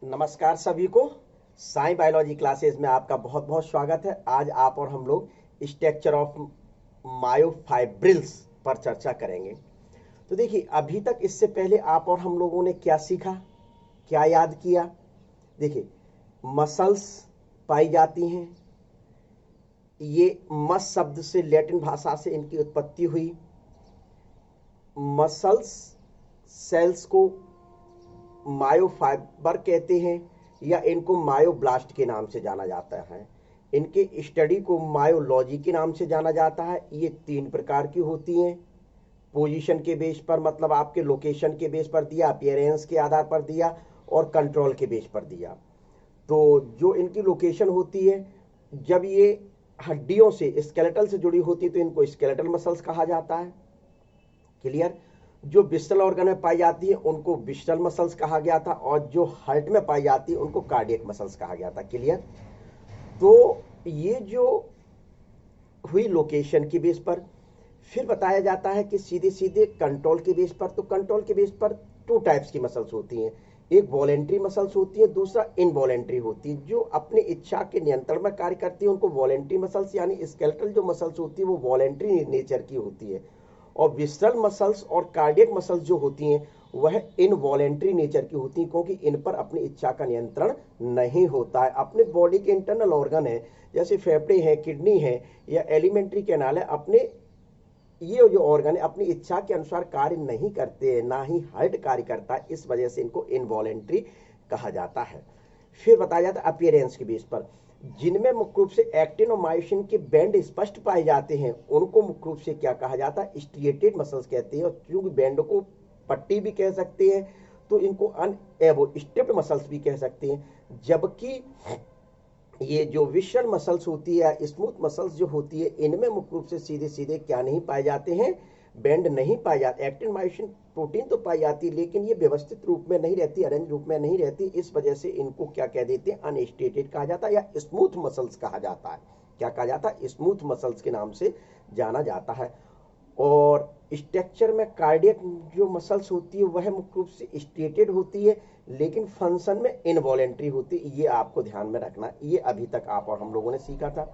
नमस्कार सभी को। साई बायोलॉजी क्लासेस में आपका बहुत बहुत स्वागत है। आज आप और हम लोग स्ट्रक्चर ऑफ मायोफाइब्रिल्स पर चर्चा करेंगे। तो देखिए, अभी तक इससे पहले आप और हम लोगों ने क्या सीखा, क्या याद किया। देखिए, मसल्स पाई जाती हैं। ये मस शब्द से, लैटिन भाषा से इनकी उत्पत्ति हुई। मसल्स सेल्स को मायोफाइबर कहते हैं या इनको मायोब्लास्ट के नाम से जाना जाता है। इनके स्टडी को मायोलॉजी के नाम से जाना जाता है। ये 3 प्रकार की होती हैं। पोजीशन के बेस पर, मतलब आपके लोकेशन के बेस पर दिया, अपीयरेंस के आधार पर दिया और कंट्रोल के बेस पर दिया। तो जो इनकी लोकेशन होती है, जब ये हड्डियों से, स्केलेटल से जुड़ी होती है तो इनको स्केलेटल मसल्स कहा जाता है। क्लियर। जो विस्टल ऑर्गन में पाई जाती है उनको विस्टल मसल्स कहा गया था, और जो हार्ट में पाई जाती है उनको कार्डियक मसल्स कहा गया था। क्लियर। तो ये जो हुई लोकेशन की बेस पर, फिर बताया जाता है कि सीधे सीधे कंट्रोल के बेस पर। तो कंट्रोल के बेस पर 2 टाइप्स की मसल्स होती हैं। एक वॉलेंट्री मसल्स होती है, दूसरा इनवॉलेंट्री होती है। जो अपनी इच्छा के नियंत्रण में कार्य करती है उनको वॉलेंट्री मसल्स, यानी स्केलेटल जो मसल्स होती है वो वॉलेंट्री नेचर की होती है। और विसरल मसल्स और कार्डियक मसल्स जो होती हैं वह इनवॉलेंट्री नेचर की होती हैं, क्योंकि इन पर अपनी इच्छा का नियंत्रण नहीं होता है। अपने बॉडी के इंटरनल ऑर्गन है, जैसे फेफड़े हैं, किडनी है या एलिमेंट्री कैनाल है, अपने ये जो ऑर्गन है अपनी इच्छा के अनुसार कार्य नहीं करते हैं, ना ही हार्ट कार्य करता है। इस वजह से इनको इनवॉलेंट्री कहा जाता है। फिर बताया जाता है अपीयरेंस के बेस पर, जिनमें मुख्य रूप से एक्टिन और मायोसिन के बैंड स्पष्ट पाए जाते हैं उनको मुख्य रूप से क्या कहा जाता है, स्ट्रिएटेड मसल्स कहते हैं। और चूंकि बैंड को पट्टी भी कह सकते हैं तो इनको अनएबो स्ट्रिप्ड मसल्स भी कह सकते हैं। जबकि ये जो विशल मसल्स होती है, स्मूथ मसल्स जो होती है, इनमें मुख्य रूप से सीधे सीधे क्या नहीं पाए जाते हैं, बैंड नहीं पाए जाते। एक्टिन मायोसिन प्रोटीन तो पाई जाती है लेकिन ये व्यवस्थित रूप में नहीं रहती, अरेंज रूप में नहीं रहती। इस वजह से इनको क्या कह देते हैं, अनस्टेटेड कहा जाता है या स्मूथ मसल्स कहा जाता है। क्या कहा जाता है, स्मूथ मसल्स के नाम से जाना जाता है। और स्ट्रक्चर में कार्डियक जो मसल्स होती है वह मुख्य रूप से स्टेटेड होती है लेकिन फंक्शन में इनवॉलेंट्री होती है। ये आपको ध्यान में रखना। ये अभी तक आप और हम लोगों ने सीखा था।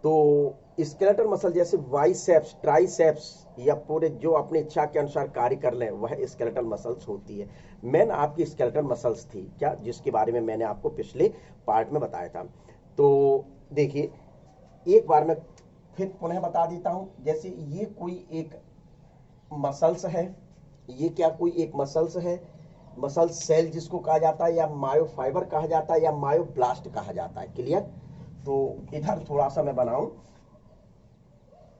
तो स्केलेटल मसल जैसे बाइसेप्स, ट्राइसेप्स या पूरे जो अपनी इच्छा के अनुसार कार्य कर लें वह स्केलेटल मसल्स होती है। मेन आपकी स्केलेटल मसल्स थी क्या, जिसके बारे में मैंने आपको पिछले पार्ट में बताया था। तो देखिए, एक बार मैं फिर पुनः बता देता हूं। जैसे ये कोई एक मसल्स है, ये क्या कोई एक मसल्स है, मसल सेल जिसको कहा जाता है, या मायोफाइबर कहा जाता है, या मायोब्लास्ट कहा जाता है। क्लियर। तो इधर थोड़ा सा मैं बनाऊं।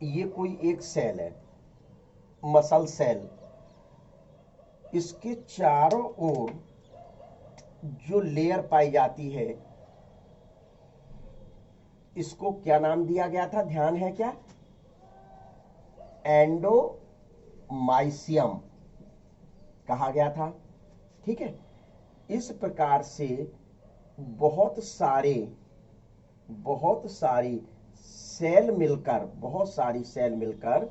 ये कोई एक सेल है, मसल सेल। इसके चारों ओर जो लेयर पाई जाती है इसको क्या नाम दिया गया था, ध्यान है क्या, एंडोमाइसियम कहा गया था। ठीक है। इस प्रकार से बहुत सारे बहुत सारी सेल मिलकर, बहुत सारी सेल मिलकर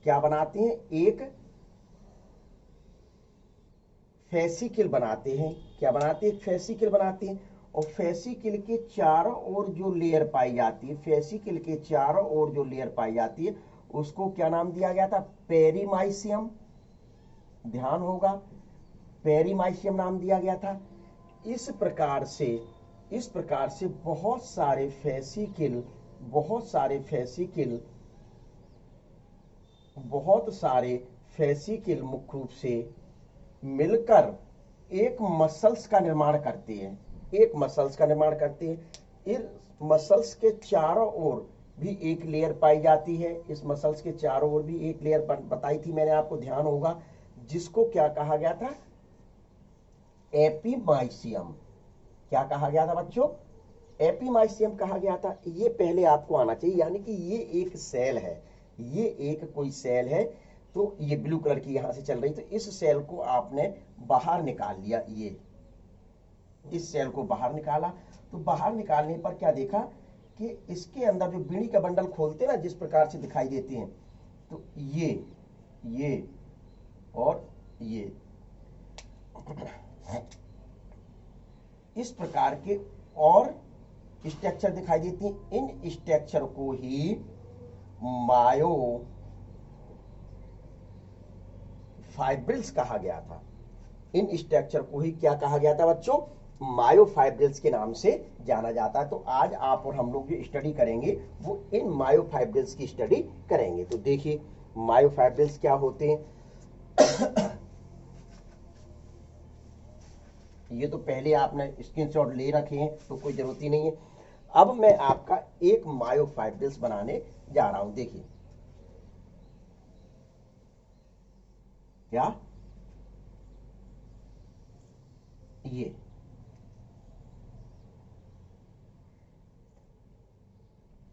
क्या बनाते हैं, एक फेसिकल बनाते हैं। क्या बनाते हैं, फेसिकल बनाते हैं। और फेसिकल के चारों ओर जो लेयर पाई जाती है, फेसिकल के चारों ओर जो लेयर पाई जाती है उसको क्या नाम दिया गया था, पेरीमाइसियम। ध्यान होगा, पेरीमाइसियम नाम दिया गया था। इस प्रकार से इस प्रकार से बहुत सारे फेसिकल, बहुत सारे फेसिकल बहुत सारे फेसिकल मुख्य रूप से मिलकर एक मसल्स का निर्माण करते हैं, एक मसल्स का निर्माण करते हैं। इस मसल्स के चारों ओर भी एक लेयर पाई जाती है। इस मसल्स के चारों ओर भी एक लेयर बताई थी मैंने आपको, ध्यान होगा, जिसको क्या कहा गया था, एपीमाइसियम। क्या कहा गया था बच्चों, एपीमाइसियम कहा गया था। ये पहले आपको आना चाहिए, यानी कि ये एक सेल है, ये एक कोई सेल है। तो ये ब्लू कलर की यहां से चल रही, तो इस सेल को आपने बाहर निकाल लिया। ये इस सेल को बाहर निकाला। तो बाहर निकालने पर क्या देखा कि इसके अंदर जो बीड़ी का बंडल खोलते हैं ना, जिस प्रकार से दिखाई देते हैं, तो ये और ये इस प्रकार के और स्ट्रक्चर दिखाई देती हैं। इन स्ट्रक्चर को ही मायो फाइब्रिल्स कहा गया था। इन स्ट्रक्चर को ही क्या कहा गया था बच्चों? मायोफाइब्रिल्स के नाम से जाना जाता है। तो आज आप और हम लोग जो स्टडी करेंगे वो इन मायोफाइब्रिल्स की स्टडी करेंगे। तो देखिए मायोफाइब्रिल्स क्या होते हैं। ये तो पहले आपने स्क्रीनशॉट ले रखे हैं तो कोई जरूरत ही नहीं है। अब मैं आपका एक मायोफाइब्रिल्स बनाने जा रहा हूं। देखिए क्या ये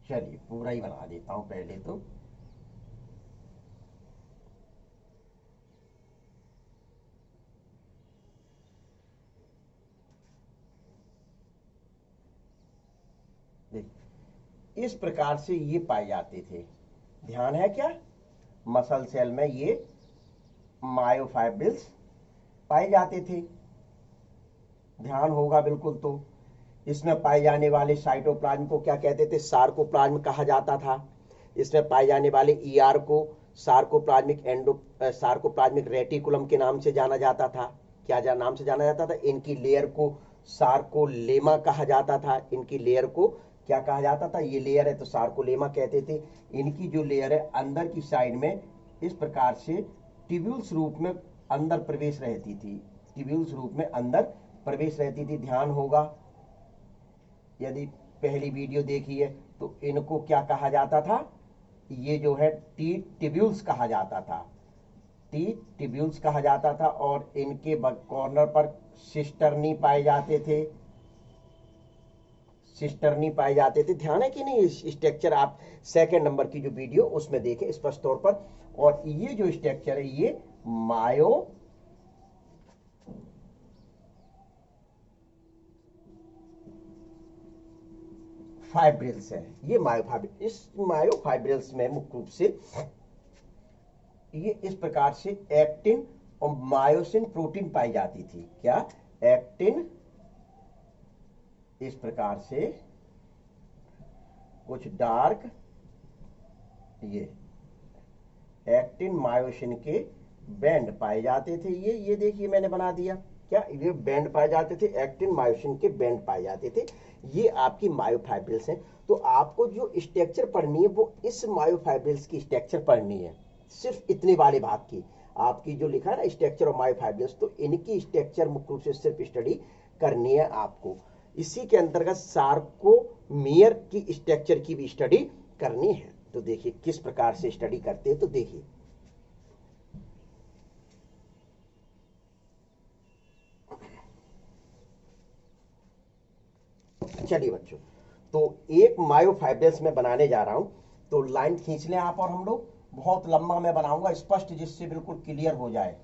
चलिए पूरा ही बना देता हूं पहले तो। देखिए इस प्रकार से ये पाए जाते थे। ध्यान है क्या? मसल सेल में ये मायोफाइब्रिल्स पाए जाते थे। ध्यान होगा बिल्कुल। तो इसमें पाए जाने वाले साइटोप्लाज्म को क्या कहते थे? सार्कोप्लाज्म कहा जाता था। इसमें पाए जाने वाले ईआर को सार्कोप्लाज्मिक रेटिकुलम के नाम से जाना जाता था। क्या नाम से जाना जाता था? इनकी लेयर को सार्कोलेमा कहा जाता था। इनकी लेयर को क्या कहा जाता था? ये लेयर है तो सार्कोलेमा कहते थे। इनकी जो लेयर है अंदर की साइड में इस प्रकार से ट्यूब्यूल्स रूप में अंदर प्रवेश रहती थी। ट्यूब्यूल्स रूप में अंदर प्रवेश रहती थी। ध्यान होगा यदि पहली वीडियो देखी है तो इनको क्या कहा जाता था? ये जो है टी ट्यूब्यूल्स कहा जाता था। टी ट्यूब्यूल्स कहा जाता था। और इनके कॉर्नर पर सिस्टर्नी पाए जाते थे। सिस्टर्नी पाए जाते थे। ध्यान है कि नहीं? स्ट्रक्चर आप सेकंड नंबर की जो वीडियो उसमें देखें स्पष्ट तौर पर। और ये जो स्ट्रक्चर है ये मायो फाइब्रिल्स है। ये मायोफाइब्रिल्स, इस मायोफाइब्रिल्स में मुख्य रूप से ये इस प्रकार से एक्टिन और मायोसिन प्रोटीन पाई जाती थी। क्या? एक्टिन इस प्रकार से कुछ डार्क ये एक्टिन मायोसिन के बैंड पाए जाते थे। ये देखिए मैंने बना दिया। क्या ये बैंड पाए जाते थे? एक्टिन मायोसिन के बैंड पाए जाते थे। ये आपकी मायोफाइब्रिल्स हैं। तो आपको जो स्ट्रक्चर पढ़नी है वो इस मायोफाइब्रिल्स की स्ट्रक्चर पढ़नी है। सिर्फ इतने वाले भाग की आपकी जो लिखा है ना स्ट्रक्चर ऑफ मायोफाइब्रिल्स, तो इनकी स्ट्रक्चर मुख्य रूप से सिर्फ स्टडी करनी है आपको। इसी के अंतर्गत सार्कोमियर की स्ट्रक्चर की भी स्टडी करनी है। तो देखिए किस प्रकार से स्टडी करते हैं। तो देखिए चलिए बच्चों, तो एक मायोफाइब्रिल्स में बनाने जा रहा हूं। तो लाइन खींच लें आप और हम लोग। बहुत लंबा मैं बनाऊंगा स्पष्ट, जिससे बिल्कुल क्लियर हो जाए।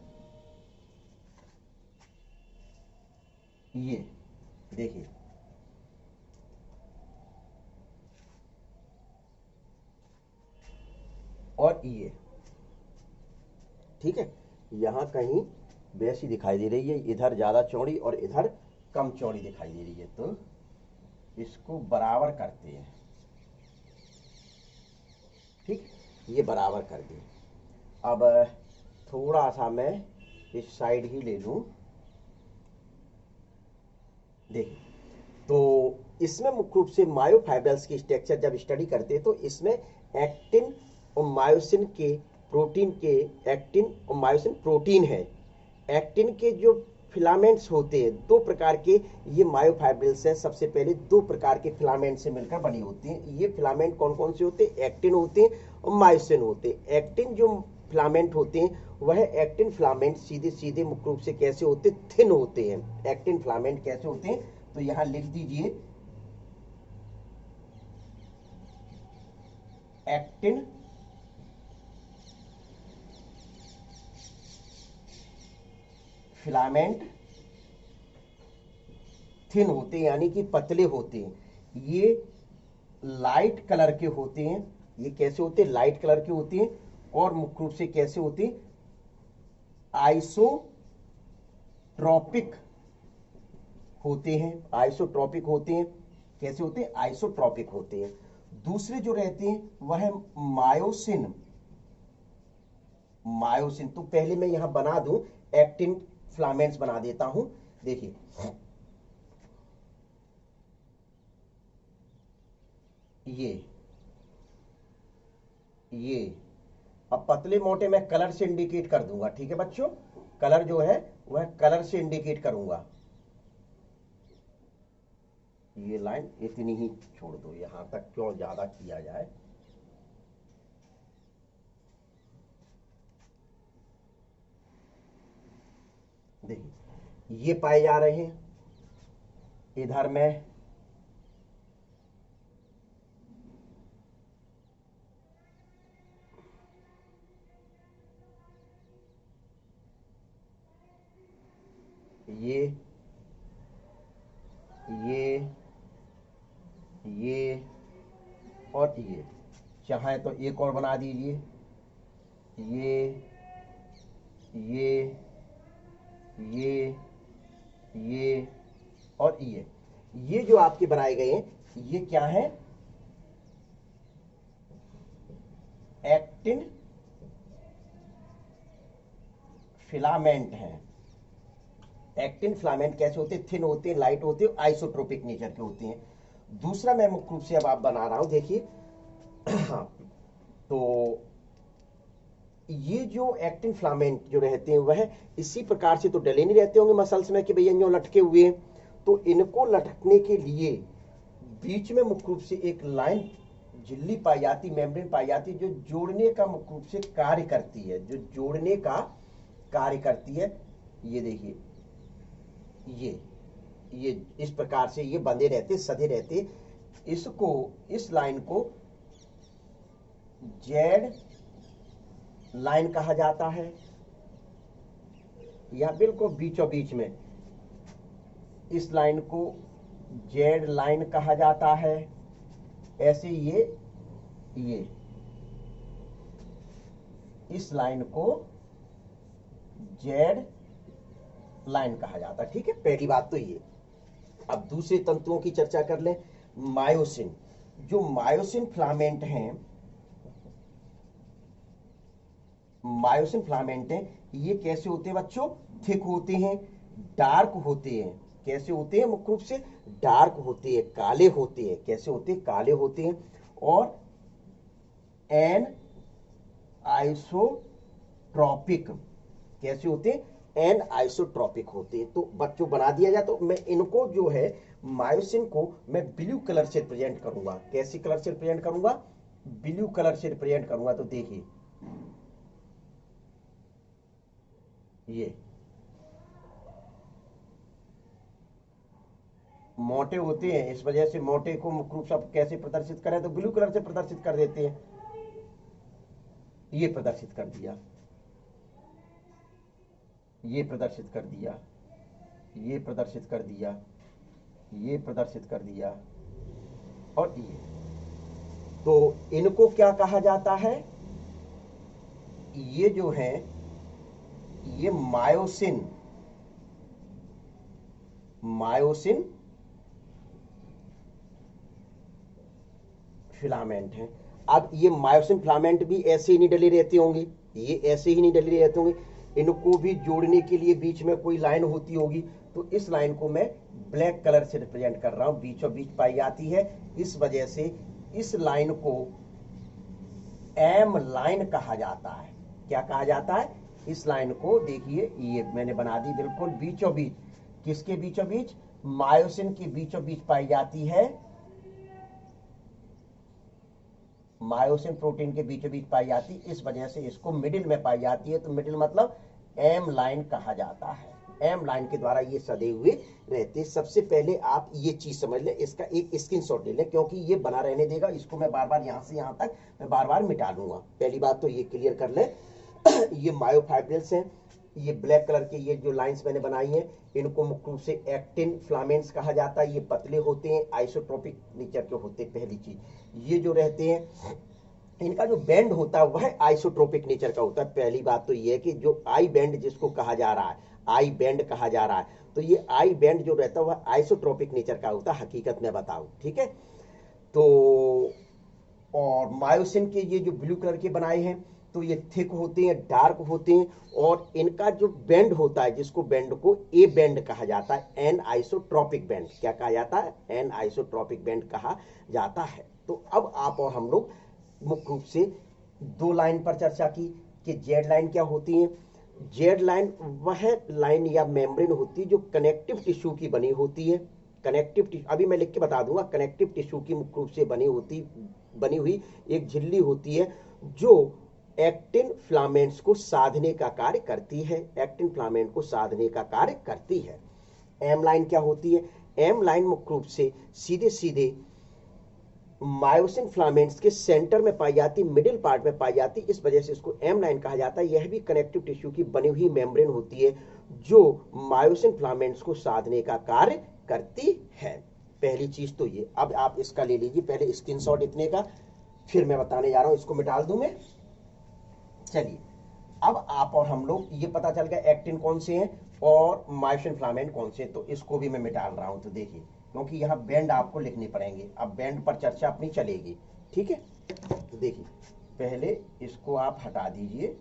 ये देखिए और ये ठीक है। यहां कहीं वैसी दिखाई दे रही है, इधर ज्यादा चौड़ी और इधर कम चौड़ी दिखाई दे रही है। तो इसको बराबर करते हैं। ठीक, ये बराबर कर दिए। अब थोड़ा सा मैं इस साइड ही ले लूं। देखिए तो इसमें मुख्य रूप से मायोफाइब्रिल्स की स्ट्रक्चर जब स्टडी करते हैं तो इसमें एक्टिन और मायोसिन के प्रोटीन के एक्टिन और मायोसिन प्रोटीन है। एक्टिन के जो फिलामेंट्स होते हैं दो प्रकार के, ये मायोफाइब्रिल्स है। सबसे पहले दो प्रकार के फिलामेंट से मिलकर बनी होती हैं। ये फिलामेंट कौन कौन से होते हैं? एक्टिन होते हैं और मायोसिन होते हैं। एक्टिन जो फिलामेंट होते हैं वह एक्टिन फिलामेंट सीधे सीधे मुख्य रूप से कैसे होते? थिन होते हैं। एक्टिन फिलामेंट कैसे होते हैं? तो यहां लिख दीजिए एक्टिन फिलामेंट थिन होते हैं, यानी कि पतले होते हैं। ये लाइट कलर के होते हैं। ये कैसे होते हैं? लाइट कलर के होते हैं। और मुख्य रूप से कैसे होते हैं? आइसोट्रॉपिक होते हैं, आइसोट्रॉपिक होते हैं। कैसे होते हैं? आइसोट्रॉपिक होते हैं। दूसरे जो रहते हैं वह है मायोसिन। मायोसिन तो पहले मैं यहां बना दूं, एक्टिन फिलामेंट्स बना देता हूं। देखिए ये अब पतले मोटे मैं कलर से इंडिकेट कर दूंगा, ठीक है बच्चों? कलर जो है वह कलर से इंडिकेट करूंगा। ये लाइन इतनी ही छोड़ दो, यहां तक क्यों ज्यादा किया जाए। देखिए ये पाए जा रहे हैं, इधर में ये ये ये और ये, चाहे तो एक और बना दीजिए। ये ये ये ये और ये जो आपके बनाए गए हैं ये क्या है? एक्टिन फिलामेंट हैं। एक्टिन फिलामेंट कैसे होते हैं? थिन होते हैं, लाइट होते हैं, आइसोट्रोपिक नेचर के होते हैं। दूसरा मैं मुख्य रूप से अब आप बना रहा हूं, देखिए हाँ, तो ये जो एक्टिन फिलामेंट जो रहते हैं वह इसी प्रकार से तो डले नहीं रहते होंगे मसल्स में कि भैया यूं लटके हुए हैं, तो इनको लटकने के लिए बीच में मुख्य रूप से एक लाइन झिल्ली पाई जाती, मेम्ब्रेन पाई जाती, जो जोड़ने का मुख्य रूप से कार्य करती है, जो जोड़ने का कार्य करती है। ये देखिए ये इस प्रकार से ये बंधे रहते, सधे रहते। इसको, इस लाइन को जेड लाइन कहा जाता है, या बिल्कुल बीचों बीच में इस लाइन को जेड लाइन कहा जाता है। ऐसे ये इस लाइन को जेड लाइन कहा जाता है, ठीक है? पहली बात तो ये। अब दूसरे तंतुओं की चर्चा कर लें। मायोसिन, जो मायोसिन फिलामेंट हैं, मायोसिन फिलामेंट हैं, ये कैसे होते हैं बच्चों? थिक होते हैं, डार्क होते हैं। कैसे होते हैं? मुख्य रूप से डार्क होते हैं, काले होते हैं। कैसे होते हैं? काले होते हैं। और एन आइसोट्रॉपिक, कैसे होते हैं? एन आइसोट्रॉपिक होते हैं। तो बच्चों बना दिया जाए तो मैं इनको जो है मायोसिन को मैं ब्लू कलर से रिप्रेजेंट करूंगा। कैसी कलर से रिप्रेजेंट करूंगा? ब्लू कलर से रिप्रेजेंट करूंगा। तो देखिए ये मोटे होते हैं, इस वजह से मोटे को मुख्य रूप से कैसे प्रदर्शित करें? तो ब्लू कलर से प्रदर्शित कर देते हैं। ये प्रदर्शित कर दिया, ये प्रदर्शित कर दिया, ये प्रदर्शित कर दिया, ये प्रदर्शित कर दिया, और ये। तो इनको क्या कहा जाता है? ये जो है ये मायोसिन, मायोसिन फिलामेंट हैं। अब ये मायोसिन फिलामेंट भी ऐसे ही नहीं डले रहते होंगे, ये ऐसे ही नहीं डले रहते होंगे, इनको भी जोड़ने के लिए बीच में कोई लाइन होती होगी। तो इस लाइन को मैं ब्लैक कलर से रिप्रेजेंट कर रहा हूं, बीचों बीच पाई जाती है। इस वजह से इस लाइन को एम लाइन कहा जाता है। क्या कहा जाता है? इस लाइन को देखिए, ये मैंने बना दी बिल्कुल बीचों बीच। किसके बीचों बीच? मायोसिन के बीचों बीच पाई जाती है, मायोसिन प्रोटीन के बीचों बीच पाई जाती है। इस वजह से इसको मिडिल में पाई जाती है। तो मिडिल मतलब एम लाइन कहा जाता है। एम लाइन के द्वारा ये सधे हुए रहते। सबसे पहले आप ये चीज समझ लें, इसका एक स्क्रीनशॉट ले लें, क्योंकि ये बना रहने देगा। इसको मैं बार बार यहां से यहां तक मैं बार बार मिटा दूंगा। पहली बात तो ये क्लियर कर लें ये मायोफाइब्रिल्स हैं। ये ब्लैक कलर के ये जो लाइंस मैंने बनाई हैं, इनको मुख्य रूप से एक्टिन फिलामेंट्स कहा जाता है। ये पतले होते हैं, आइसोट्रोपिक नेचर के होते हैं। पहली चीज ये जो रहते हैं, इनका जो बैंड होता है वह आइसोट्रोपिक नेचर का होता है। पहली बात तो ये है कि जो आई बैंड जिसको कहा जा रहा है, आई बैंड कहा जा रहा है। तो ये आई बैंड जो रहता है वह आइसोट्रोपिक नेचर का होता है, हकीकत में बताऊं, ठीक है। तो और मायोसिन के ये जो ब्लू कलर के बनाए हैं तो ये थिक होते हैं, डार्क होते हैं, और इनका जो बैंड होता है, जिसको बैंड को ए बैंड कहा जाता है, एन आइसोट्रोपिक बैंड, क्या कहा जाता है, एन आइसोट्रोपिक बैंड कहा जाता है। तो अब आप और हम लोग मुख्य रूप से दो लाइन पर चर्चा की कि जेड लाइन क्या होती है। जेड लाइन वह लाइन या मेम्ब्रेन होती है जो कनेक्टिव टिश्यू की बनी होती है। कनेक्टिव टिश्यू अभी मैं लिख के बता दूंगा, कनेक्टिव टिश्यू की मुख्य रूप से बनी हुई एक झिल्ली होती है जो एक्टिन फिलामेंट्स को साधने का कार्य करती है, एक्टिन फिलामेंट को साधने का कार्य करती है। एम लाइन क्या होती है, एम लाइन मुख्य रूप से सीधे सीधे मायोसिन फिलामेंट्स के सेंटर में पाई जाती, मिडिल पार्ट में पाई जाती, इस वजह से इसको एम लाइन कहा जाता है। यह भी कनेक्टिव टिश्यू की बनी हुई मेम्ब्रेन होती है जो मायोसिन फिलामेंट्स को साधने का कार्य करती है। पहली चीज तो ये। अब आप इसका ले लीजिए पहले स्क्रीनशॉट इतने का, फिर मैं बताने जा रहा हूं, इसको मिटा दूं मैं। चलिए, अब आप और हम लोग ये पता चल गया एक्टिन कौन से हैं और मायोसिन फिलामेंट कौन से, तो इसको भी मैं मिटा रहा हूं। तो देखिए, क्योंकि यहाँ बैंड आपको लिखने पड़ेंगे, अब बैंड पर चर्चा अपनी चलेगी, ठीक है। तो देखिए, पहले इसको आप हटा दीजिए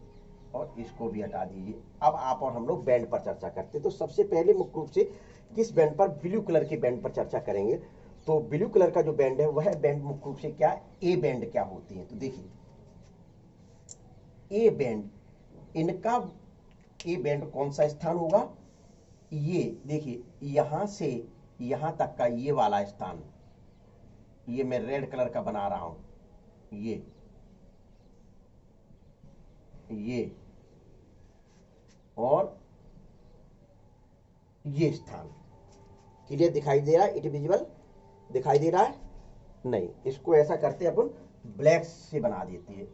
और इसको भी हटा दीजिए। अब आप और हम लोग बैंड पर चर्चा करते हैं। तो सबसे पहले मुख्य रूप से किस बैंड पर, ब्लू कलर के बैंड पर चर्चा करेंगे। तो ब्लू कलर का जो बैंड है वह बैंड मुख्य रूप से क्या, ए बैंड क्या होती है। तो देखिए, ए बैंड, इनका ए बैंड कौन सा स्थान होगा, ये देखिए यहां से यहां तक का ये वाला स्थान, ये मैं रेड कलर का बना रहा हूं, ये और ये स्थान क्लियर दिखाई दे रहा है, इट विजिबल दिखाई दे रहा है। नहीं, इसको ऐसा करते हैं अपन, ब्लैक से बना देते हैं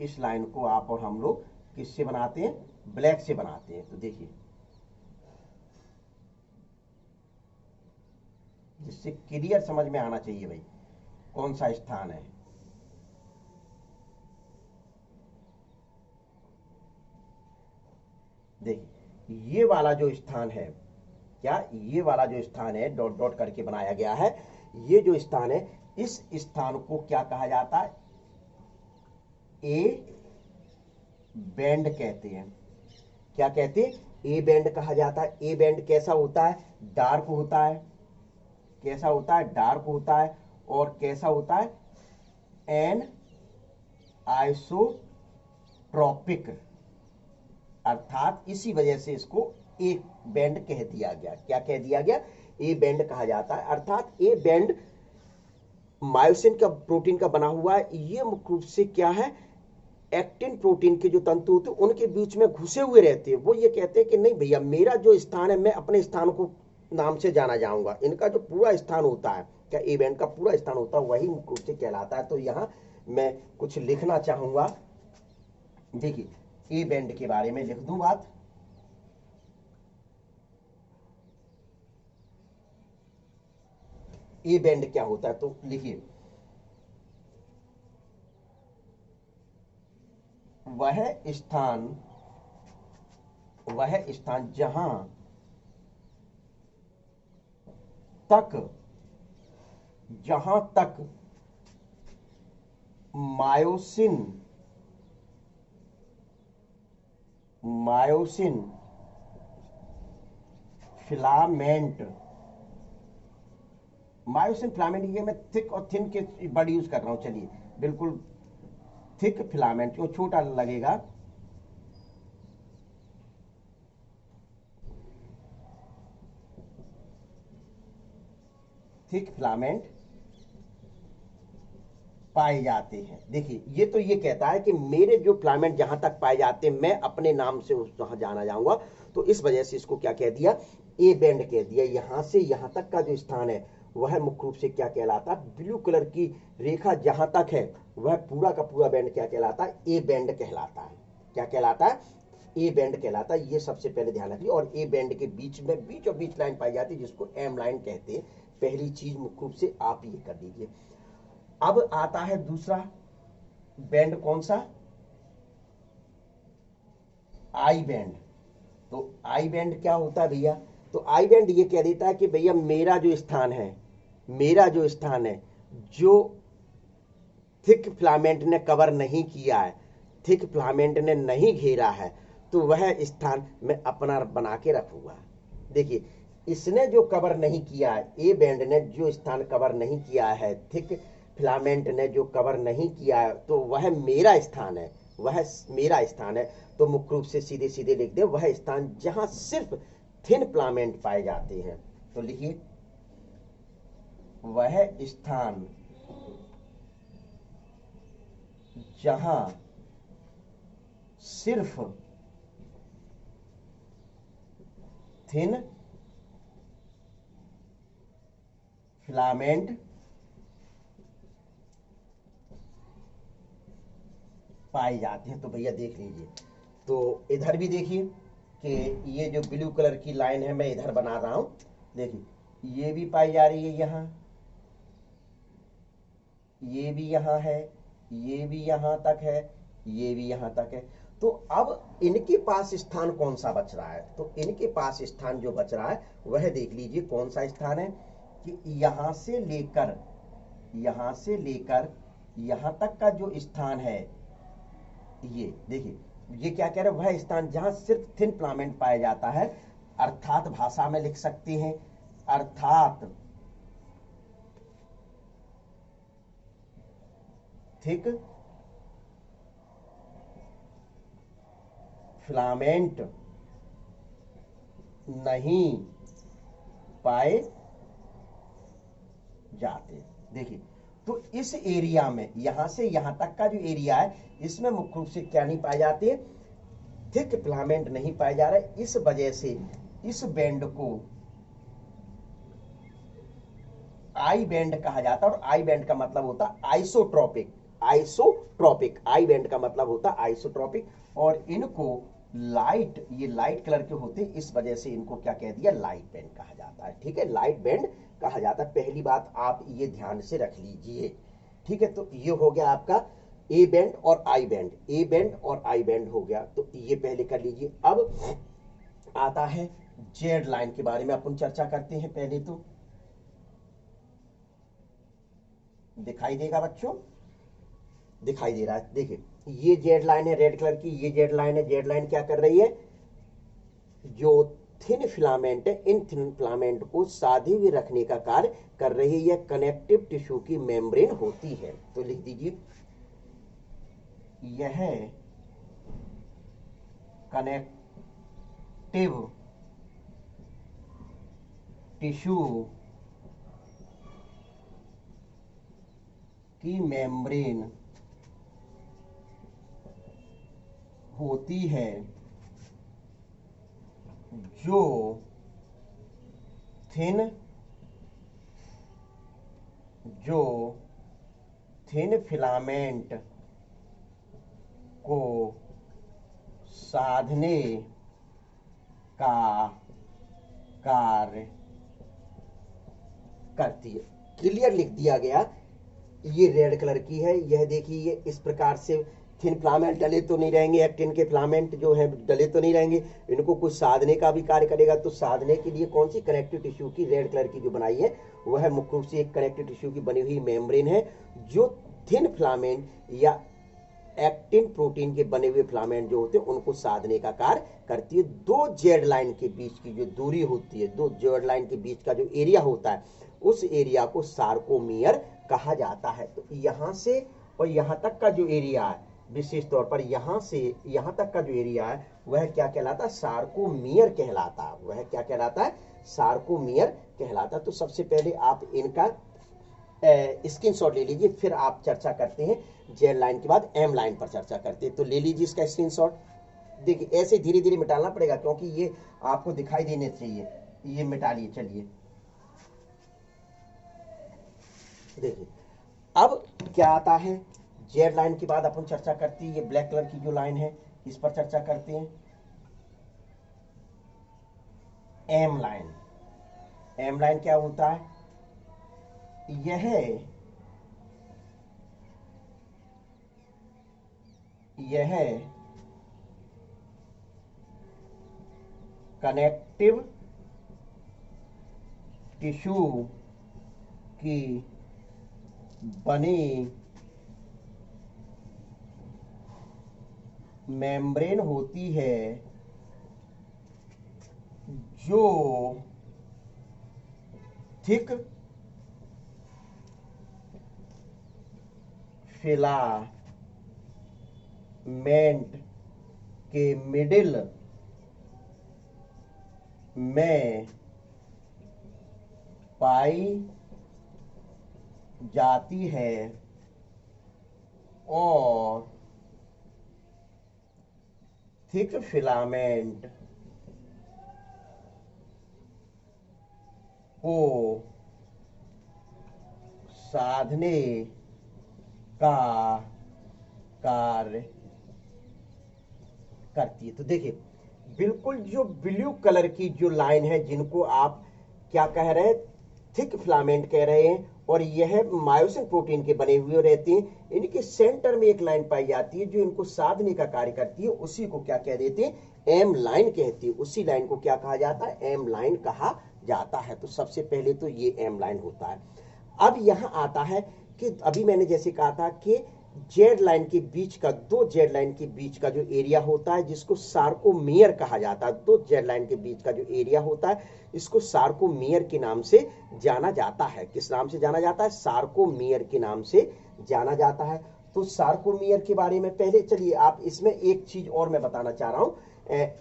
इस लाइन को। आप और हम लोग किससे बनाते हैं, ब्लैक से बनाते हैं। तो देखिए, जिससे क्लियर समझ में आना चाहिए भाई कौन सा स्थान है। देखिए, ये वाला जो स्थान है, क्या ये वाला जो स्थान है डॉट डॉट करके बनाया गया है, ये जो स्थान है, इस स्थान को क्या कहा जाता है, ए बैंड कहते हैं। क्या कहते हैं, ए बैंड कहा जाता है। ए बैंड कैसा होता है, डार्क होता है। कैसा होता है, डार्क होता है। और कैसा होता है, एन आइसोट्रॉपिक, अर्थात इसी वजह से इसको ए बैंड कह दिया गया। क्या कह दिया गया, ए बैंड कहा जाता है। अर्थात ए बैंड मायोसिन का प्रोटीन का बना हुआ है। ये मुख्य रूप से क्या है, एक्टिन प्रोटीन के जो तंतु होते हैं उनके बीच में घुसे हुए रहते हैं। वो ये कहते हैं कि नहीं भैया, मेरा जो स्थान है मैं अपने स्थान को नाम से जाना जाऊंगा। इनका जो पूरा स्थान होता है, क्या ए बैंड का पूरा स्थान होता है, वही मुख्य रूप से कहलाता है। तो यहाँ मैं कुछ लिखना चाहूंगा। देखिए, ए बैंड के बारे में लिख दूं बात। ए बैंड क्या होता है, तो लिखिए, वह स्थान जहां तक मायोसिन फिलामेंट, मायोसिन फिलामेंट, ये मैं थिक और थिन के वर्ड यूज कर रहा हूं। चलिए, बिल्कुल थिक फिलामेंट, क्यों छोटा लगेगा, थिक फिलामेंट पाए जाते हैं। देखिए, ये तो ये कहता है कि मेरे जो फिलामेंट जहां तक पाए जाते हैं मैं अपने नाम से उस वहां जाना जाऊंगा। तो इस वजह से इसको क्या कह दिया, ए बैंड कह दिया। यहां से यहां तक का जो स्थान है वह मुख्य रूप से क्या कहलाता है, ब्लू कलर की रेखा जहां तक है वह पूरा का पूरा बैंड क्या कहलाता है, ए बैंड कहलाता है। क्या कहलाता है, ए बैंड कहलाता है। ये सबसे पहले ध्यान रखिए। और ए बैंड के बीच में बीचों बीच लाइन पाई जाती है जिसको एम लाइन कहते हैं। पहली चीज मुख्य रूप से आप ये कर दीजिए। अब आता है दूसरा बैंड, कौन सा, आई बैंड। तो आई बैंड क्या होता है भैया, तो आई बैंड ये कह देता है कि भैया मेरा जो स्थान है, मेरा जो स्थान है, जो थिक फिलामेंट ने कवर नहीं किया है, थिक फिलामेंट ने नहीं घेरा है, तो वह स्थान मैं अपना बना के रखूंगा। देखिए, इसने जो कवर नहीं किया है, ए बैंड ने जो स्थान कवर नहीं किया है, थिक फिलामेंट ने जो कवर नहीं किया है, तो वह मेरा स्थान है, वह मेरा स्थान है। तो मुख्य रूप से सीधे सीधे लिख दे, वह स्थान जहां सिर्फ थिन फिलामेंट पाए जाते हैं। तो लिखिए, वह स्थान जहां सिर्फ थिन फिलामेंट पाए जाते हैं। तो भैया देख लीजिए, तो इधर भी देखिए कि ये जो ब्लू कलर की लाइन है मैं इधर बना रहा हूं, देखिए ये भी पाई जा रही है यहाँ, ये भी यहाँ है, ये भी यहाँ तक है, ये भी यहाँ तक है। तो अब इनके पास स्थान कौन सा बच रहा है, तो इनके पास स्थान जो बच रहा है वह देख लीजिए कौन सा स्थान है, कि यहाँ से लेकर यहाँ तक का जो स्थान है, ये देखिए, ये क्या कह रहे हैं, वह स्थान जहां सिर्फ थिन फिलामेंट पाया जाता है, अर्थात भाषा में लिख सकते हैं, अर्थात थिक फिलामेंट नहीं पाए जाते। देखिए, तो इस एरिया में यहां से यहां तक का जो एरिया है, इसमें मुख्य रूप से क्या नहीं पाए जाते, थिक फिलामेंट नहीं पाए जा रहे। इस वजह से इस बैंड को आई बैंड कहा जाता है, और आई बैंड का मतलब होता है आइसोट्रोपिक, आइसोट्रोपिक, आई बैंड का मतलब होता है आइसोट्रोपिक। और इनको लाइट, ये लाइट कलर के होते हैं, इस वजह से इनको क्या कह दिया, लाइट बैंड कहा जाता है। ठीक है, लाइट बैंड कहा जाता है। पहली बात आप ये ध्यान से रख लीजिए। ठीक है, तो ये हो गया आपका ए बैंड और आई बैंड, ए बैंड और आई बैंड हो गया, तो ये पहले कर लीजिए। अब आता है जेड लाइन के बारे में अपन चर्चा करते हैं। पहले तो दिखाई देगा बच्चों, दिखाई दे रहा है, देखिए ये जेड लाइन है रेड कलर की, ये जेड लाइन है। जेड लाइन क्या कर रही है, जो थिन फिलामेंट है, इन थिन फिलामेंट को साधे हुए रखने का कार्य कर रही है। यह कनेक्टिव टिश्यू की मेम्ब्रेन होती है। तो लिख दीजिए, यह कनेक्टिव टिश्यू की मेम्ब्रेन होती है, जो थिन फिलामेंट को साधने का कार्य करती है। क्लियर लिख दिया गया। ये रेड कलर की है, यह देखिए, ये इस प्रकार से थिन फिलामेंट डले तो नहीं रहेंगे, एक्टिन के फिलामेंट जो है डले तो नहीं रहेंगे, इनको कुछ साधने का भी कार्य करेगा। तो साधने के लिए कौन सी कनेक्टिव टिश्यू की रेड कलर की जो बनाई है, वह मुख्य रूप से एक कनेक्टिव टिश्यू की बनी हुई मेम्ब्रेन है, जो थिन फिलामेंट या एक्टिन प्रोटीन के बने हुए फिलामेंट जो होते हैं उनको साधने का कार्य करती है। दो जेड लाइन के बीच की जो दूरी होती है, दो जेड लाइन के बीच का जो एरिया होता है, उस एरिया को सार्कोमियर कहा जाता है। तो यहां से और यहां तक का जो एरिया है, विशेष तौर पर यहां से यहां तक का जो एरिया है, वह क्या कहलाता है, सार्कोमियर कहलाता है। वह क्या कहलाता है, सार्कोमियर कहलाता है। तो सबसे पहले आप इनका स्क्रीनशॉट ले लीजिए, फिर आप चर्चा करते हैं जेड लाइन के बाद एम लाइन पर चर्चा करते हैं। तो ले लीजिए इसका स्क्रीनशॉट। देखिए, ऐसे धीरे धीरे मिटाना पड़ेगा, क्योंकि ये आपको दिखाई देने चाहिए। ये मिटा लिए, चलिए देखिए, अब क्या आता है, जेड लाइन के बाद अपन चर्चा करते हैं, ये ब्लैक कलर की जो लाइन है इस पर चर्चा करते हैं, एम लाइन। एम लाइन क्या होता है, यह कनेक्टिव टिश्यू की बनी मेम्ब्रेन होती है जो थिक फिलामेंट के मिडिल में पाई जाती है और थिक फिलामेंट को साधने का कार्य करती है। तो देखिए बिल्कुल जो ब्लू कलर की जो लाइन है जिनको आप क्या कह रहे हैं, थिक फिलामेंट कह रहे हैं, और यह मायोसिन प्रोटीन के बने हुए रहते हैं, इनके सेंटर में एक लाइन पाई जाती है जो इनको साधने का कार्य करती है, उसी को क्या कह देते हैं, एम लाइन कहती है। उसी लाइन को क्या कहा जाता है, एम लाइन कहा जाता है। तो सबसे पहले तो ये एम लाइन होता है। अब यहां आता है कि अभी मैंने जैसे कहा था कि जेड लाइन के बीच का, दो जेड लाइन के बीच का जो एरिया होता है जिसको सार्कोमेयर कहा जाता है, दो जेड लाइन के बीच का जो एरिया होता है इसको सार्कोमेयर के नाम से जाना जाता है। किस नाम से जाना जाता है, सार्कोमेयर के नाम से जाना जाता है। तो सार्कोमेयर के बारे में पहले चलिए आप इसमें एक चीज और मैं बताना चाह रहा हूं,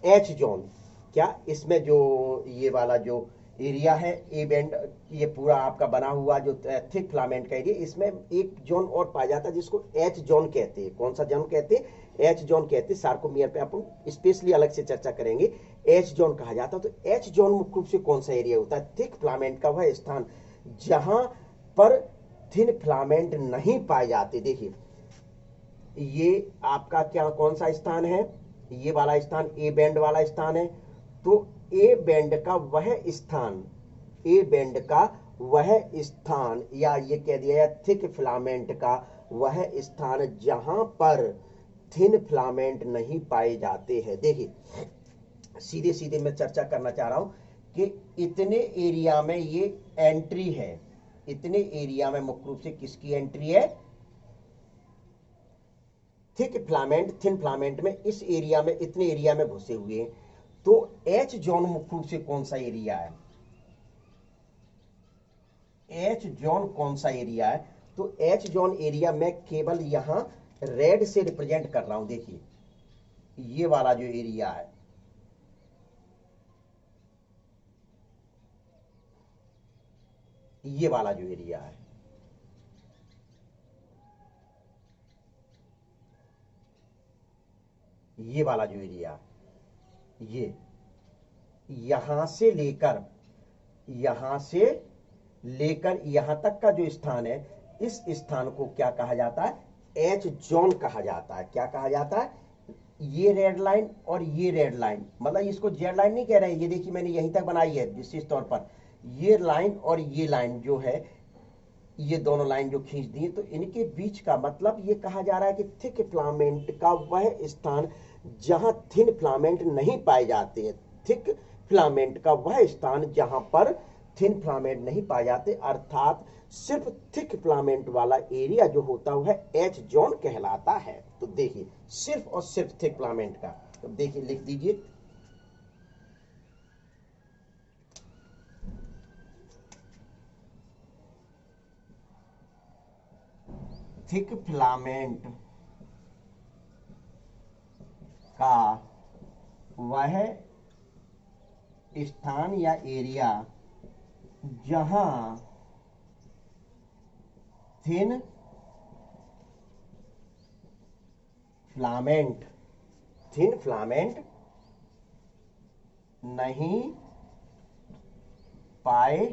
एच जोन, क्या इसमें जो ये वाला जो एरिया है ए बैंड, ये पूरा आपका बना हुआ जो थिक फिलामेंट का एरिया, इसमें एक जोन और पाया जाता है जिसको एच जोन कहते हैं। कौन सा जोन कहते हैं, एच जोन कहते हैं। सार्कोमेयर पे अपन स्पेशली अलग से चर्चा करेंगे। एच जोन कहा जाता है। तो एच जोन मुख्य रूप से कौन सा एरिया होता है, थिक फिलामेंट का वह स्थान जहां पर थिन फिलामेंट नहीं पाए जाते। देखिए ये आपका क्या कौन सा स्थान है, ये वाला स्थान ए बैंड वाला स्थान है। तो ए बैंड का वह स्थान, ए बैंड का वह स्थान, या ये कह दिया थिक फिलामेंट का वह स्थान जहां पर थिन फिलामेंट नहीं पाए जाते हैं। देखिए सीधे सीधे मैं चर्चा करना चाह रहा हूं कि इतने एरिया में ये एंट्री है, इतने एरिया में मुख्य रूप से किसकी एंट्री है, थिक फिलामेंट, थिन फिलामेंट में इस एरिया में, इतने एरिया में घुसे हुए हैं। तो एच जोन मुख्य रूप से कौन सा एरिया है, एच जोन कौन सा एरिया है, तो एच जोन एरिया मैं केवल यहां रेड से रिप्रेजेंट कर रहा हूं। देखिए ये वाला जो एरिया है, ये वाला जो एरिया है, ये वाला जो एरिया, ये यहां से लेकर, यहां से लेकर यहां तक का जो स्थान है, इस स्थान को क्या कहा जाता है, एच जोन कहा जाता है। क्या कहा जाता है, ये रेड लाइन और ये रेड लाइन, मतलब इसको जेड लाइन नहीं कह रहे हैं, ये देखिए मैंने यहीं तक बनाई है विशेष तौर पर, ये लाइन और ये लाइन जो है, ये दोनों लाइन जो खींच दी है, तो इनके बीच का मतलब ये कहा जा रहा है कि थिक फिलामेंट का वह स्थान जहां थिन फिलामेंट नहीं पाए जाते हैं, थिक फिलामेंट का वह स्थान जहां पर थिन फिलामेंट नहीं पाए जाते, अर्थात सिर्फ थिक फिलामेंट वाला एरिया जो होता है वह एच जोन कहलाता है। तो देखिए सिर्फ और सिर्फ थिक फिलामेंट का, तो देखिए लिख दीजिए थिक फिलामेंट का वह स्थान या एरिया जहां थिन फिलामेंट, थिन फिलामेंट नहीं पाए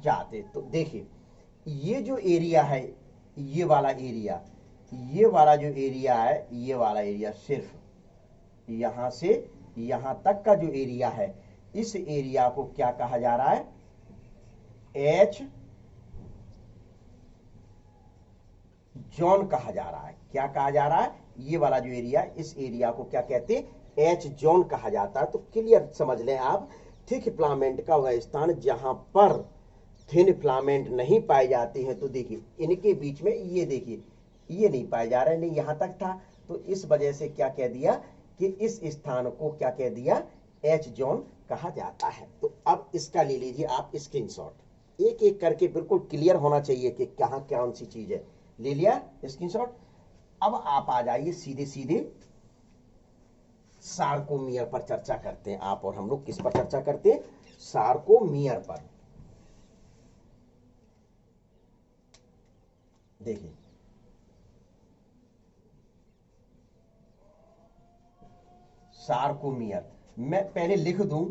जाते। तो देखिए ये जो एरिया है, ये वाला एरिया, ये वाला जो एरिया है, ये वाला एरिया, सिर्फ यहां से यहां तक का जो एरिया है, इस एरिया को क्या कहा जा रहा है, एच जोन कहा जा रहा है। क्या कहा जा रहा है, ये वाला जो एरिया, इस एरिया को क्या कहते हैं, एच जोन कहा जाता है। तो क्लियर समझ लें आप, थिक फिलामेंट का वह स्थान जहां पर थिन फिलामेंट नहीं पाए जाते हैं। तो देखिए इनके बीच में ये देखिए ये नहीं पाए जा रहे, नहीं यहां तक था, तो इस वजह से क्या कह दिया कि इस स्थान को क्या कह दिया, एच जोन कहा जाता है। तो अब इसका ले लीजिए आप स्क्रीनशॉट, एक एक करके बिल्कुल क्लियर होना चाहिए कि कहां कौन सी चीज है। ले लिया स्क्रीनशॉट। अब आप आ जाइए सीधे सीधे सार्कोमियर पर चर्चा करते हैं। आप और हम लोग किस पर चर्चा करते हैं, सार्कोमियर पर। देखिए सार्कोमियर, मैं पहले लिख दूं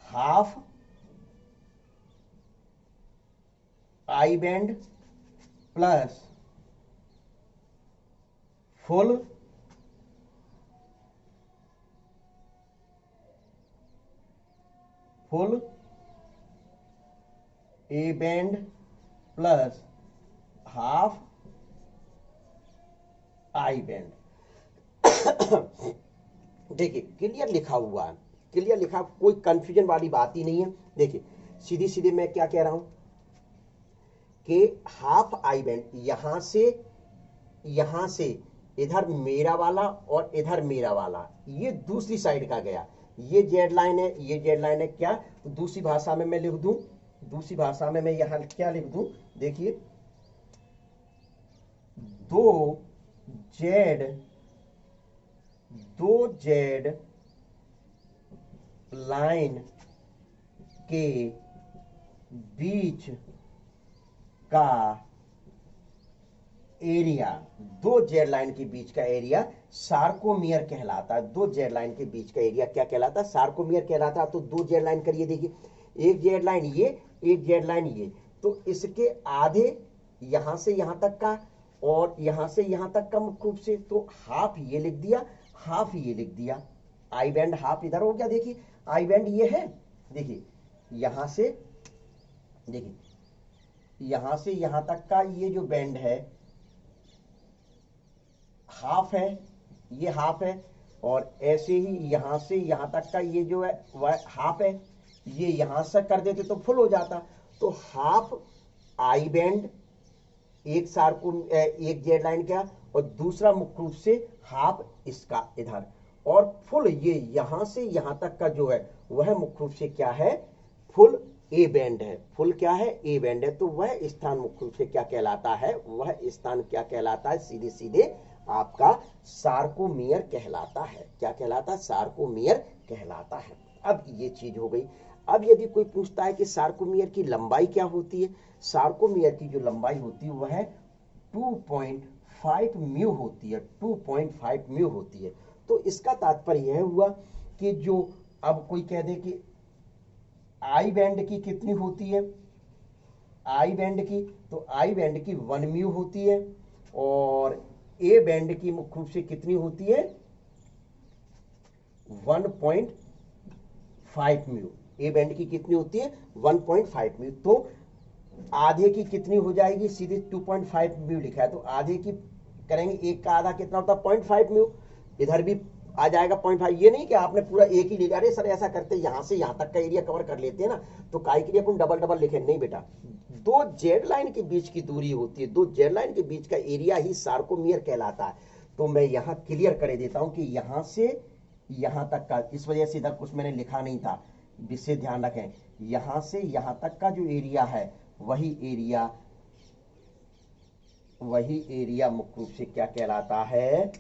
half I band plus full A band plus half I band. देखिए क्लियर लिखा हुआ है, क्लियर लिखा, कोई कंफ्यूजन वाली बात ही नहीं है। देखिए सीधी सीधे मैं क्या कह रहा हूं कि हाफ आई बैंड यहां से इधर मेरा वाला और इधर मेरा वाला, ये दूसरी साइड का गया, ये जेड लाइन है, ये जेड लाइन है। क्या, तो दूसरी भाषा में मैं लिख दूं, दूसरी भाषा में मैं यहां क्या लिख दूं, देखिए दो जेड लाइन के बीच का एरिया, दो जेड लाइन के बीच का एरिया सार्कोमियर कहलाता है। दो जेड लाइन के बीच का एरिया क्या कहलाता है, सार्कोमियर कहलाता है। तो दो जेड लाइन करिए, देखिए एक जेड लाइन ये, एक जेड लाइन ये, तो इसके आधे यहां से यहां तक का और यहां से यहां तक का मुख्य रूप से, तो हाफ ये लिख दिया, हाफ ये लिख दिया। आई बैंड हाफ इधर हो गया, देखिए आई बैंड ये है, देखिए यहां से, देखिए यहां से यहां तक का ये जो बैंड है हाफ है, ये हाफ है, और ऐसे ही यहां से यहां तक का ये जो है वह हाफ है, ये यहां से कर देते तो फुल हो जाता। तो हाफ आई बैंड एक सार्को एक जेड लाइन का, और दूसरा मुख्य रूप से हाफ इसका इधर, और फुल ये यहां से यहां तक का जो है वह मुख्य रूप से क्या है, फुल ए बैंड है। फुल क्या है, ए बैंड है। तो वह स्थान मुख्य रूप से क्या कहलाता है, वह स्थान क्या कहलाता है, सीधे सीधे आपका सार्कोमियर कहलाता है। क्या कहलाता है, सार्कोमियर कहलाता है। अब ये चीज हो गई। अब यदि कोई पूछता है कि सार्कोमियर की लंबाई क्या होती है, सार्कोमियर की जो लंबाई होती है वह 2.5 म्यू होती है, 2.5 म्यू होती है। तो इसका तात्पर्य यह हुआ कि जो, अब कोई कह दे कि आई बैंड की कितनी होती है, आई बैंड की, तो आई बैंड की 1 म्यू होती है, और ए बैंड की मुख्य रूप से कितनी होती है, 1.5 म्यू। ए बैंड की कितनी होती है, 1.5 म्यू। तो आधे की कितनी हो जाएगी, सीधे 2.5 म्यू लिखा है, तो आधे की करेंगे, एक का आधा कितना होता है, 0.5 म्यू। इधर भी आ जाएगा 0.5। ये नहीं कि आपने पूरा एक ही ले लिया, अरे सर ऐसा करते यहां से यहां तक का एरिया कवर कर लेते हैं ना, तो काय के लिए अपन डबल डबल लिखे, नहीं बेटा, दो जेड लाइन के बीच की दूरी होती है, दो जेड लाइन के बीच का एरिया ही सार्कोमियर कहलाता है। तो मैं यहां क्लियर कर देता हूं कि यहां से यहां तक का, इस वजह से इधर कुछ मैंने लिखा नहीं था, विशेष ध्यान रखें, यहां से यहां तक का जो एरिया है वही एरिया मुख्य रूप से क्या कहलाता है,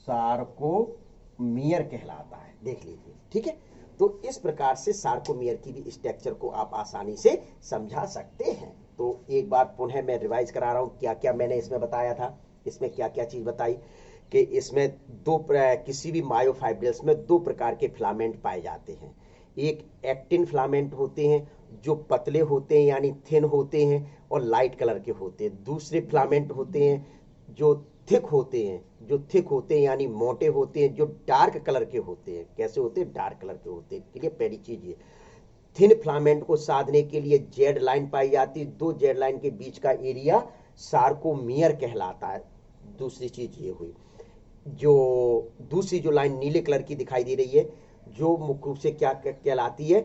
सार्कोमियर कहलाता है। देख लीजिए, ठीक है। तो इस प्रकार से सार्कोमियर की भी स्ट्रक्चर को आप आसानी से समझा सकते हैं। तो एक बार पुनः मैं रिवाइज करा रहा हूं, क्या क्या मैंने इसमें बताया था। इसमें क्या क्या चीज बताई कि इसमें किसी भी मायोफाइब्रिल्स में दो प्रकार के फिलामेंट पाए जाते हैं। एक एक्टिन फिलामेंट होते हैं जो पतले होते हैं यानी थिन होते हैं और लाइट कलर के होते हैं। दूसरे फिलामेंट होते हैं जो थिक होते हैं, यानी मोटे होते हैं, जो डार्क कलर के होते हैं। कैसे होते हैं, डार्क कलर के होते हैं। क्लियर, पहली चीज ये। थिन फिलामेंट को साधने के लिए जेड लाइन पाई जाती है, दो जेड लाइन के बीच का एरिया सार्कोमियर कहलाता है। दूसरी चीज ये हुई। जो दूसरी जो लाइन नीले कलर की दिखाई दे रही है, जो मुख्य रूप से क्या कहलाती है,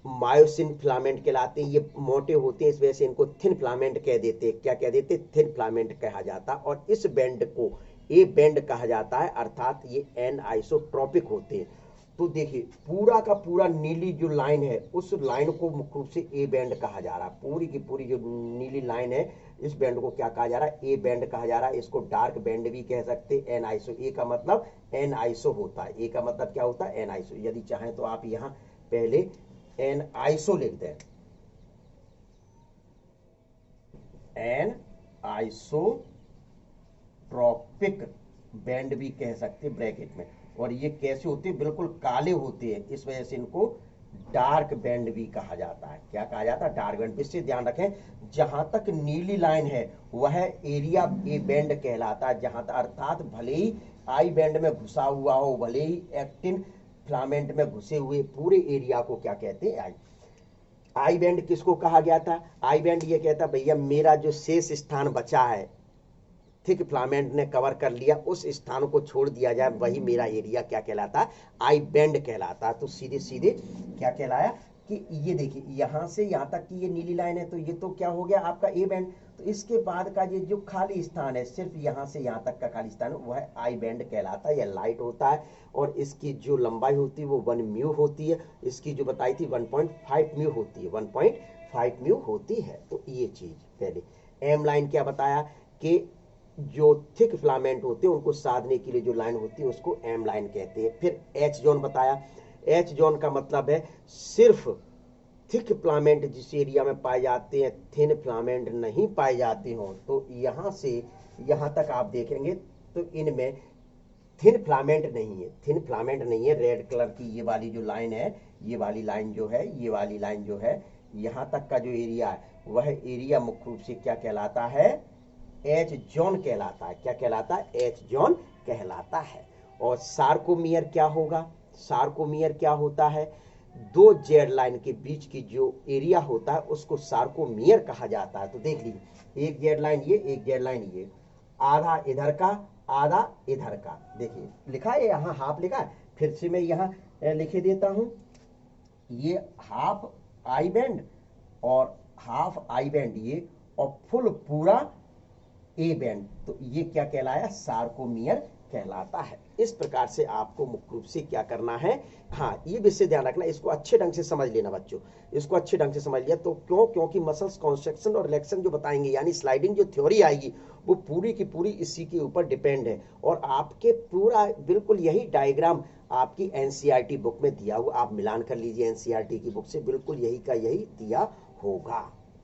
मायोसिन फिलामेंट कहलाते हैं। ये मोटे होते हैं, इस वजह से इनको थिन फिलामेंट कह देते हैं। क्या कह देते हैं? थिन फिलामेंट कहा जाता है। और इस बैंड को ए बैंड कहा जाता है, अर्थात ये एन आइसोट्रॉपिक होते हैं। तो देखिए पूरा का पूरा नीली जो लाइन है, उस लाइन को मुख्य रूप से ए बैंड कहा जा रहा है। पूरी की पूरी जो नीली लाइन है, इस बैंड को क्या कहा जा रहा है? ए बैंड कहा जा रहा है। इसको डार्क बैंड भी कह सकते हैं। एन आइसो, ए का मतलब एन आइसो होता है। ए का मतलब क्या होता है? N iso. यदि चाहें तो आप यहाँ पहले एन आइसो लिख दें, एन आइसोट्रॉपिक बैंड भी कह सकते हैं ब्रैकेट में। और ये कैसे होते हैं? बिल्कुल काले होते हैं, इस वजह से इनको डार्क बैंड भी कहा जाता है। क्या कहा जाता है? Dark band. इससे ध्यान रखें, जहां तक नीली लाइन है वह एरिया ए बैंड कहलाता है। जहां तक, अर्थात भले ही आई बैंड में घुसा हुआ हो, भले ही एक्टिन फिलामेंट में घुसे हुए पूरे एरिया को क्या कहते हैं? आई। आई बैंड किसको कहा गया था? आई बैंड ये कहता भैया मेरा जो शेष स्थान बचा है, थिक फिलामेंट ने कवर कर लिया, उस स्थान को छोड़ दिया जाए, वही मेरा एरिया क्या कहलाता है? आई बैंड कहलाता है। तो सीधे सीधे क्या कहलाया कि ये देखिए यहां से यहां तक की ये नीली लाइन है, तो ये तो क्या हो गया आपका ए बैंड। तो इसके बाद का ये जो खाली स्थान है, सिर्फ यहां से यहां तक का खाली स्थान है, वह आई बैंड कहलाता है या लाइट होता है। और इसकी जो लंबाई होती है वो 1 म्यू होती है। इसकी जो बताई थी 1.5 म्यू होती है, 1.5 म्यू होती है। तो ये चीज पहले। एम लाइन क्या बताया कि जो थिक फिलामेंट होते हैं उनको साधने के लिए जो लाइन होती है उसको एम लाइन कहते हैं। फिर एच जोन बताया। एच जोन का मतलब है सिर्फ थिक फिलामेंट जिस एरिया में पाए जाते हैं, थिन फिलामेंट नहीं पाए जाते हो। तो यहां से यहां तक आप देखेंगे तो इनमें थिन फिलामेंट नहीं है, थिन फिलामेंट नहीं है। रेड कलर की ये वाली जो लाइन है, ये वाली लाइन जो है, ये वाली लाइन जो है, यहां तक का जो एरिया है वह एरिया मुख्य रूप से क्या कहलाता है? एच जोन कहलाता है। क्या कहलाता है? एच जोन कहलाता है। और सार्कोमियर क्या होगा? सार्कोमियर क्या होता है? दो जेड लाइन के बीच की जो एरिया होता है उसको सार्कोमियर कहा जाता है। तो देख लीजिए, एक जेड लाइन ये, एक जेड लाइन ये, आधा इधर का आधा इधर का। देखिए लिखा है यहाँ, हाफ लिखा है। फिर से मैं यहाँ लिखे देता हूं, ये हाफ आई बैंड और हाफ आई बैंड ये, और फुल पूरा ए बैंड। तो ये क्या कहलाया? सार्कोमियर कहलाता है। इस प्रकार से आपको मुख्य रूप से क्या करना है, हाँ ये विषय ध्यान रखना, इसको अच्छे ढंग से समझ लेना बच्चों, इसको अच्छे ढंग से समझ लिया तो क्यों? क्योंकि मसल्स कॉन्स्ट्रक्शन और रिलैक्सेशन जो बताएंगे, यानी स्लाइडिंग जो थ्योरी आएगी वो पूरी की पूरी इसी के ऊपर डिपेंड है। और आपके पूरा बिल्कुल यही डायग्राम आपकी एनसीईआरटी बुक में दिया हुआ, आप मिलान कर लीजिए एनसीईआरटी की बुक से, बिल्कुल यही का यही दिया होगा।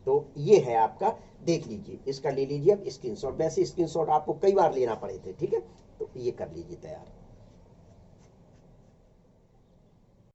तो ये है आपका, देख लीजिए, इसका ले लीजिए अब स्क्रीनशॉट। वैसे स्क्रीनशॉट आपको कई बार लेना पड़े थे, ठीक है, तो ये कर लीजिए तैयार।